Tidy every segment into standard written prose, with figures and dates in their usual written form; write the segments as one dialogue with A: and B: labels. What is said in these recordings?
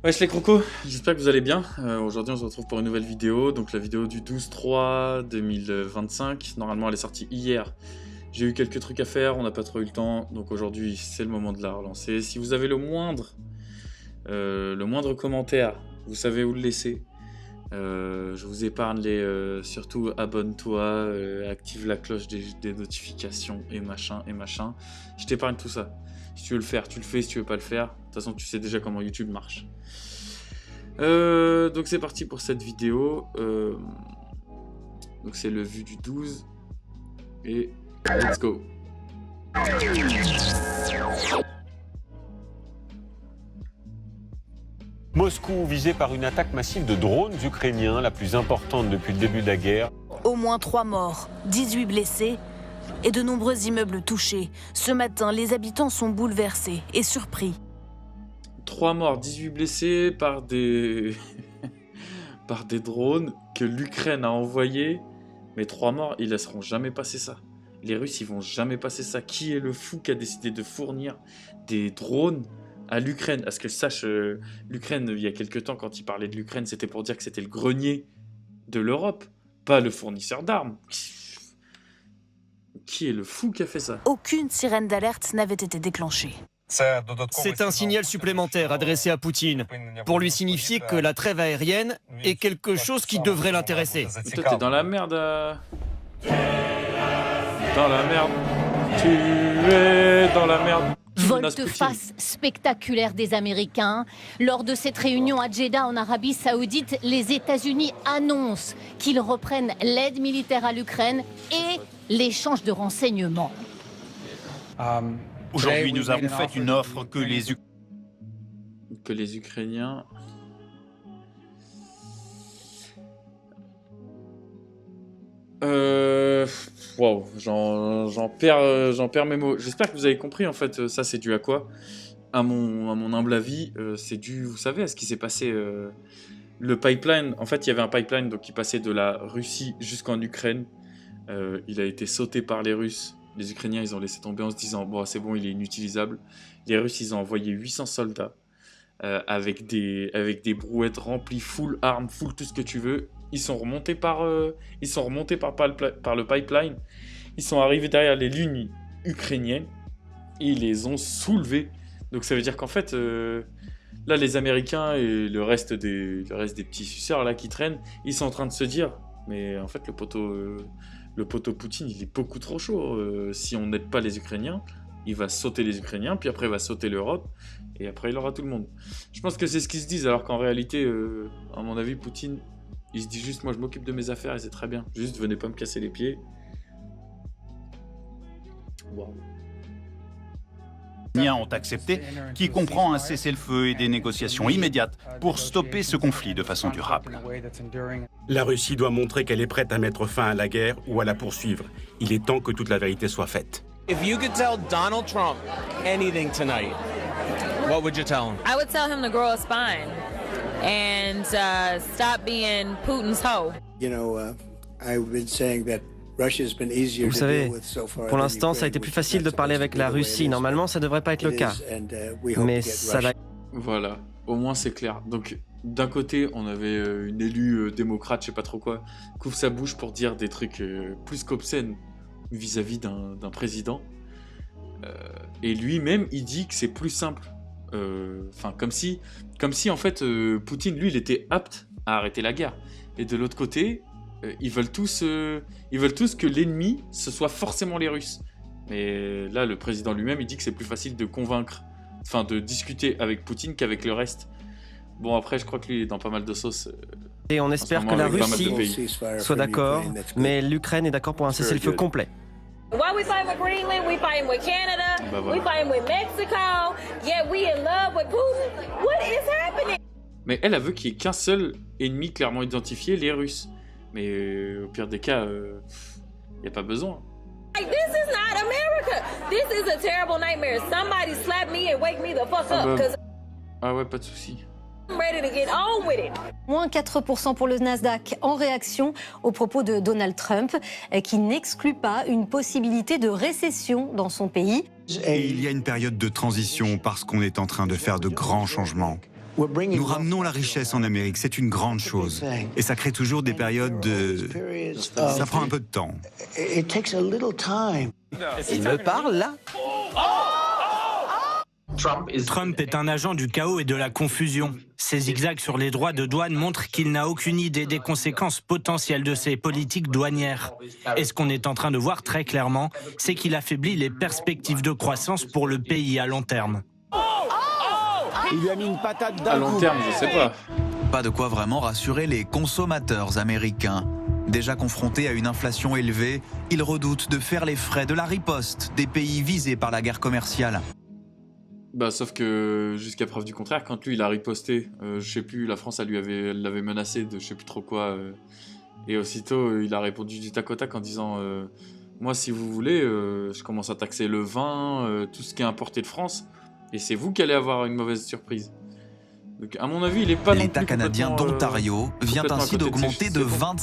A: Wesh les crocos, j'espère que vous allez bien. Aujourd'hui on se retrouve pour une nouvelle vidéo, donc la vidéo du 12/3/2025. Normalement elle est sortie hier. J'ai eu quelques trucs à faire, on n'a pas trop eu le temps, donc aujourd'hui c'est le moment de la relancer. Si vous avez le moindre commentaire, vous savez où le laisser. Je vous épargne surtout abonne-toi, active la cloche des notifications et machin et machin. Je t'épargne tout ça. Si tu veux le faire, tu le fais. Si tu veux pas le faire, de toute façon tu sais déjà comment YouTube marche. Donc c'est parti pour cette vidéo. Donc c'est le vu du 12 et let's go.
B: Moscou visé par une attaque massive de drones ukrainiens, la plus importante depuis le début de la guerre.
C: Au moins 3 morts, 18 blessés et de nombreux immeubles touchés. Ce matin, les habitants sont bouleversés et surpris.
A: 3 morts, 18 blessés par des par des drones que l'Ukraine a envoyés. Mais 3 morts, ils laisseront jamais passer ça. Les Russes, ils vont jamais passer ça. Qui est le fou qui a décidé de fournir des drones à l'Ukraine? À ce que je sache, l'Ukraine, il y a quelques temps, quand il parlait de l'Ukraine, c'était pour dire que c'était le grenier de l'Europe, pas le fournisseur d'armes. Qui est le fou qui a fait ça?
C: Aucune sirène d'alerte n'avait été déclenchée.
D: C'est un signal supplémentaire adressé à Poutine pour lui signifier que la trêve aérienne est quelque chose qui devrait l'intéresser.
A: Toi, t'es dans la merde. Dans la merde. Tu es dans la merde.
E: Volte-face spectaculaire des Américains. Lors de cette réunion à Jeddah en Arabie Saoudite, les États-Unis annoncent qu'ils reprennent l'aide militaire à l'Ukraine et l'échange de renseignements.
F: Aujourd'hui, nous avons fait une offre que les
A: Ukrainiens... Wow, j'en perds mes mots. J'espère que vous avez compris, en fait, ça c'est dû à quoi? À mon humble avis, c'est dû, vous savez, à ce qui s'est passé, le pipeline. En fait, il y avait un pipeline donc, qui passait de la Russie jusqu'en Ukraine. Il a été sauté par les Russes. Les Ukrainiens, ils ont laissé tomber en se disant « Bon, c'est bon, il est inutilisable ». Les Russes, ils ont envoyé 800 soldats avec des brouettes remplies, full armes, full tout ce que tu veux. Ils sont remontés par le pipeline. Ils sont arrivés derrière les lignes ukrainiennes et ils les ont soulevés. Donc ça veut dire qu'en fait, là, les Américains et le reste des petits suceurs là qui traînent, ils sont en train de se dire « Mais en fait, le poteau Poutine, il est beaucoup trop chaud. Si on n'aide pas les Ukrainiens, il va sauter les Ukrainiens, puis après il va sauter l'Europe, et après il aura tout le monde. » Je pense que c'est ce qu'ils se disent, alors qu'en réalité, à mon avis, Poutine, il se dit juste, moi je m'occupe de mes affaires et c'est très bien. Juste, venez pas me casser les pieds. Wow.
F: Ukrainiens ont accepté, qui comprend un cessez-le-feu et des négociations immédiates pour stopper ce conflit de façon durable.
G: La Russie doit montrer qu'elle est prête à mettre fin à la guerre ou à la poursuivre. Il est temps que toute la vérité soit faite.
H: If you could tell Donald Trump anything tonight, what would you tell him?
I: I would tell him to grow a spine and stop being Putin's hoe.
J: You know, I've been saying that Russia's been easier
D: Vous
J: to
D: savez,
J: deal with so far
D: pour
J: than
D: l'instant, ça a été
J: Ukraine,
D: plus
J: which
D: facile
J: is
D: de
J: not
D: parler
J: supposed
D: avec
J: to be
D: la
J: the way it
D: Russie.
J: is.
D: Normalement, ça devrait pas être le
J: It
D: cas.
J: is, and, we hope
D: Mais
J: to get
D: ça va.
J: Russia.
A: Voilà, au moins c'est clair. Donc d'un côté, on avait une élue démocrate, je sais pas trop quoi, qui ouvre sa bouche pour dire des trucs plus qu'obscènes vis-à-vis d'un président. Et lui-même, il dit que c'est plus simple. Enfin, comme si en fait, Poutine, lui, il était apte à arrêter la guerre. Et de l'autre côté, ils veulent tous que l'ennemi, ce soit forcément les Russes. Mais là, le président lui-même, il dit que c'est plus facile de convaincre, enfin de discuter avec Poutine qu'avec le reste. Bon, après, je crois que lui, il est dans pas mal de sauces.
D: Et on espère que la
A: avec pas mal de
D: Russie
A: pays.
J: Ceasefire
D: soit
J: from
D: d'accord,
J: Ukraine, that's good.
D: mais l'Ukraine est d'accord pour un cessez-le-feu
A: good.
D: complet.
I: Why we fighting with Greenland? We fighting with Canada.
A: Bah,
I: We
A: voilà.
I: fighting with Mexico. Yet we in love with Putin. What is happening?
A: Mais elle veut qu'il n'y ait qu'un seul ennemi clairement identifié, les Russes. Mais au pire des cas, il n'y a pas besoin.
I: Like, this is not America. This is a terrible nightmare. Somebody slap me and wake me the fuck
A: Ah,
I: up
A: bah.
I: because
A: Ah ouais, pas de souci.
I: I'm ready to get on with it.
K: Moins 4% pour le Nasdaq en réaction aux propos de Donald Trump, qui n'exclut pas une possibilité de récession dans son pays.
L: Et il y a une période de transition parce qu'on est en train de faire de grands changements. Nous ramenons la richesse en Amérique, c'est une grande chose. Et ça crée toujours des périodes de... Ça prend un peu de temps.
M: Il me parle, là?
N: Trump est un agent du chaos et de la confusion. Ses zigzags sur les droits de douane montrent qu'il n'a aucune idée des conséquences potentielles de ses politiques douanières. Et ce qu'on est en train de voir très clairement, c'est qu'il affaiblit les perspectives de croissance pour le pays à long terme.
M: Il lui a mis une patate d'un
A: À long terme, je sais pas.
O: Pas de quoi vraiment rassurer les consommateurs américains. Déjà confrontés à une inflation élevée, ils redoutent de faire les frais de la riposte des pays visés par la guerre commerciale.
A: Bah, sauf que jusqu'à preuve du contraire, quand lui il a riposté, je sais plus, la France elle l'avait menacé de je sais plus trop quoi, et aussitôt il a répondu du tac au tac en disant moi si vous voulez, je commence à taxer le vin, tout ce qui est importé de France, et c'est vous qui allez avoir une mauvaise surprise. Donc à mon avis il est pas non plus
O: L'État canadien d'Ontario vient
A: complètement à
O: ainsi
A: côté de ses
O: d'augmenter
A: chiffres,
O: de
A: c'est bon.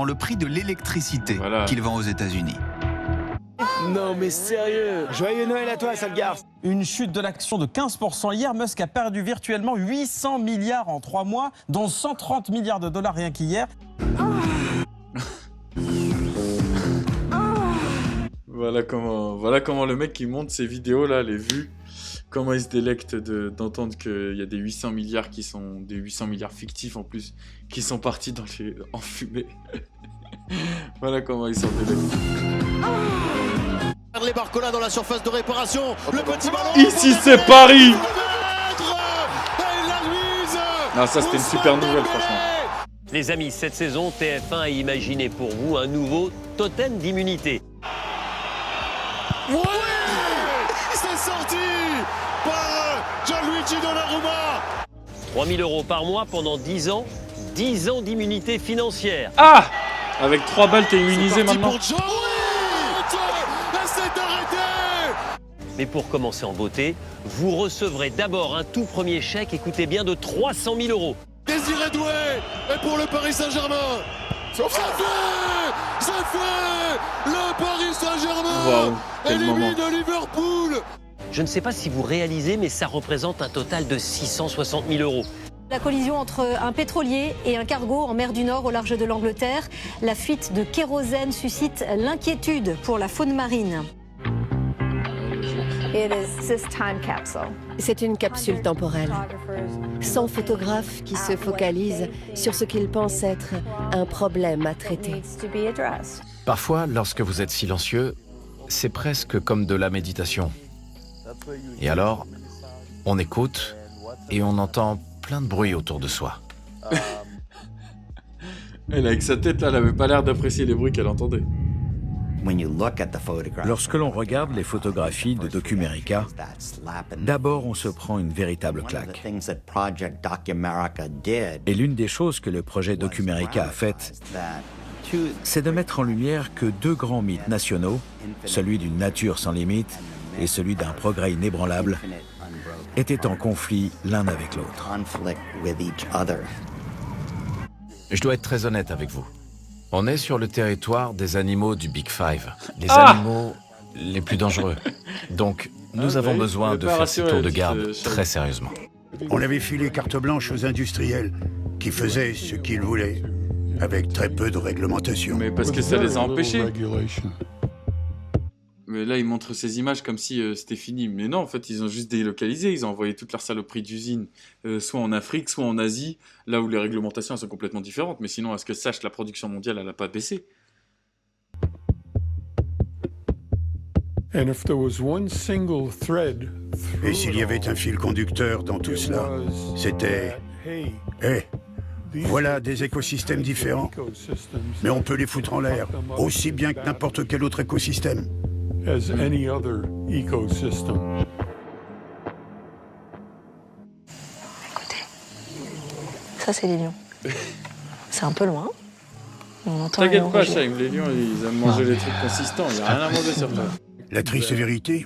O: 25% le prix de l'électricité qu'il vend aux États-Unis.
M: Non mais sérieux! Joyeux Noël à toi, sale garce!
P: Une chute de l'action de 15% hier. Musk a perdu virtuellement 800 milliards en 3 mois, dont 130 milliards de dollars rien qu'hier.
A: Voilà comment le mec qui monte ces vidéos là, les vues, comment il se délecte d'entendre qu'il y a des 800 milliards qui sont des 800 milliards fictifs en plus, qui sont partis en fumée. Voilà comment il s'en délecte.
Q: Les Barcola dans la surface de réparation, le petit ballon.
A: Ici c'est Paris. Non, ça c'était une super nouvelle franchement.
R: Les amis, cette saison, TF1 a imaginé pour vous un nouveau totem d'immunité.
Q: Ouais, c'est sorti par Gianluigi Donnarumma.
R: 3 000 € par mois pendant 10 ans, 10 ans d'immunité financière.
A: Ah, avec 3 balles t'es immunisé maintenant.
R: Mais pour commencer en beauté, vous recevrez d'abord un tout premier chèque, écoutez bien, de 300 000 €.
Q: Désiré Doué et pour le Paris Saint-Germain. C'est fait. Le Paris Saint-Germain élimine Liverpool.
R: Je ne sais pas si vous réalisez, mais ça représente un total de 660 000 €.
K: La collision entre un pétrolier et un cargo en mer du Nord au large de l'Angleterre. La fuite de kérosène suscite l'inquiétude pour la faune marine.
S: C'est une capsule temporelle. 100 photographes qui se focalisent sur ce qu'ils pensent être un problème à traiter.
T: Parfois, lorsque vous êtes silencieux, c'est presque comme de la méditation. Et alors, on écoute et on entend plein de bruit autour de soi.
A: Elle, avec sa tête là, elle avait pas l'air d'apprécier les bruits qu'elle entendait.
U: Lorsque l'on regarde les photographies de Documerica, d'abord on se prend une véritable claque. Et l'une des choses que le projet Documerica a faites, c'est de mettre en lumière que 2 grands mythes nationaux, celui d'une nature sans limite et celui d'un progrès inébranlable, étaient en conflit l'un avec l'autre.
T: Je dois être très honnête avec vous. On est sur le territoire des animaux du Big Five, les animaux les plus dangereux. Donc, nous avons besoin de faire ces tours de garde très sérieusement.
V: On avait filé carte blanche aux industriels qui faisaient ce qu'ils voulaient, avec très peu de réglementation.
A: Mais parce que ça les a empêchés. Mais là, ils montrent ces images comme si c'était fini. Mais non, en fait, ils ont juste délocalisé. Ils ont envoyé toute leur saloperie d'usines, soit en Afrique, soit en Asie, là où les réglementations sont complètement différentes. Mais sinon, à ce que sache, la production mondiale, elle n'a pas baissé.
V: Et s'il y avait un fil conducteur dans tout cela, c'était... Voilà des écosystèmes différents. Mais on peut les foutre en l'air, aussi bien que n'importe quel autre écosystème.
W: Écoutez, ça c'est les lions. C'est un peu loin.
A: T'inquiète pas, Chaim, les lions, ils aiment manger les trucs consistants. Il n'y a rien à manger sur toi.
V: La triste vérité,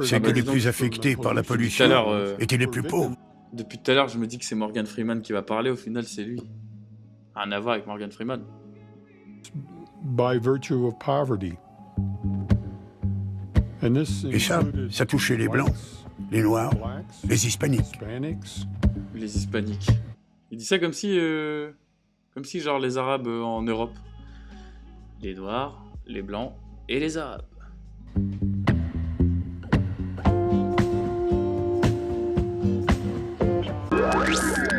V: c'est que les plus affectés par la pollution étaient les plus pauvres.
A: Depuis tout à l'heure, je me dis que c'est Morgan Freeman qui va parler. Au final, c'est lui. Rien à voir avec Morgan Freeman.
V: Et ça touchait les Blancs, les Noirs, les Hispaniques.
A: Les hispaniques. Il dit ça comme si genre les arabes en Europe. Les noirs, les blancs et les arabes.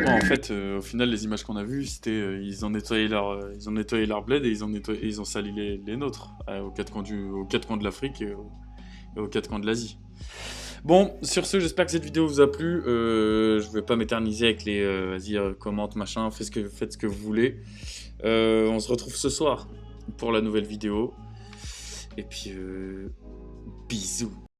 A: Bon, en fait, au final, les images qu'on a vues, c'était ils ont nettoyé leur bled et ils ont sali les nôtres aux quatre coins de l'Afrique et aux quatre coins de l'Asie. Bon, sur ce, j'espère que cette vidéo vous a plu. Je vais pas m'éterniser avec les vas-y, commente, machin, faites ce que vous voulez. On se retrouve ce soir pour la nouvelle vidéo. Et puis, bisous.